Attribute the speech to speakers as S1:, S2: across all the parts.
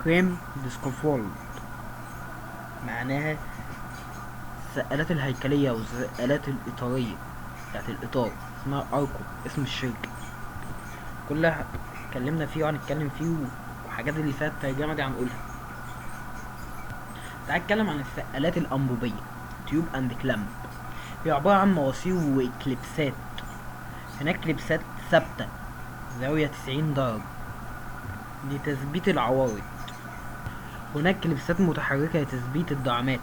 S1: فريم ديسكفولد، معناها السقالات الهيكلية والسقالات الإطارية بتاعت الإطار، اسمها أركو، اسم الشركة. كلها اتكلمنا فيه وهنتكلم فيه، وحاجات اللي فيها الترجمة دي هنقولها. تعال نتكلم عن السقالات الأنبوبية، تيوب أند كلامب. هي عبارة عن مواسير وكليبسات. هناك كليبسات ثابتة زاوية 90 درجة لتثبيت العوارض، هناك كليبسات متحركة لتثبيت الدعامات.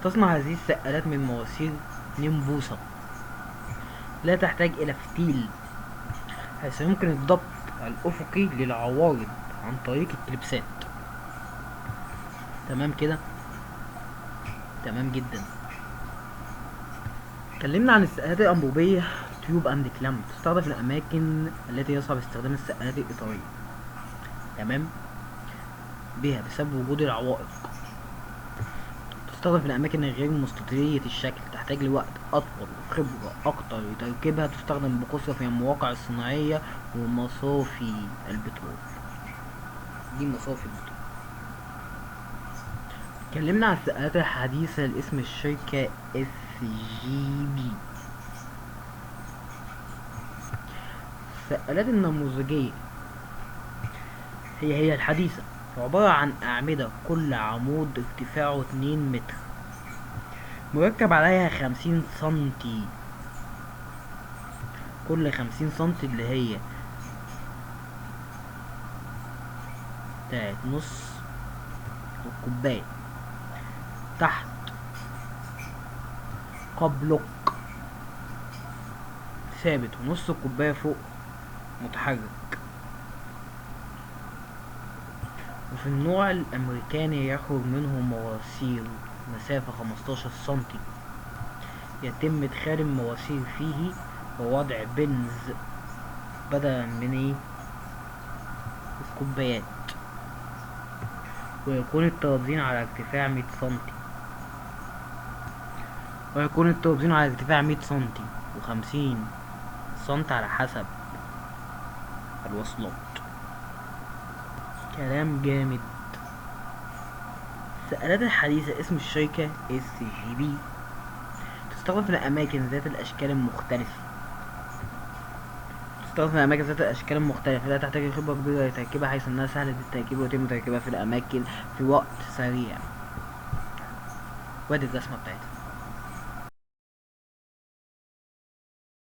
S1: تصنع هذه السقالات من مواسير نيمبوسا، لا تحتاج إلى فتيل، حيث يمكن الضبط الأفقي للعوارض عن طريق الكليبسات. تمام كده، تمام جدا. اتكلمنا عن السقالات الأنبوبية تيوب أند كلامب، تستخدم في الأماكن التي يصعب استخدام السقالات الإطارية. تمام، بها بسبب وجود العوائق. تستخدم في الأماكن الغير مستطيلية الشكل، تحتاج لوقت أطول وخبرة أكتر لتركيبها. تستخدم بكثرة في المواقع الصناعية ومصافي البترول. دي مصافي البترول. اتكلمنا عن السقالات الحديثة لاسم الشركة SGB. السقالات النموذجية هي الحديثة، عبارة عن أعمدة كل عمود ارتفاعه 2 متر، مركب عليها 50 سنتي. كل 50 سنتي اللي هي بتاعت نص الكوباية تحت قبلك ثابت، ونص الكوباية فوق متحرك. وفي النوع الأمريكاني يخرج منه مواسير مسافة 15 سنتي، يتم إدخال المواسير فيه ووضع بنز بدلا من الكوبايات، ويكون التوزيع على ارتفاع 100 سنتي، و50 سنتي على حسب الوصلات. كلام جامد. السقالات الحديثة اسم الشركة SGB، تستخدم في الأماكن ذات الأشكال المختلفة. لا تحتاج خبرة كبيرة لتركيبها، حيث أنها سهلة التركيب ويتم تركيبها في الأماكن في وقت سريع. وادي الرسمة بتاعتها.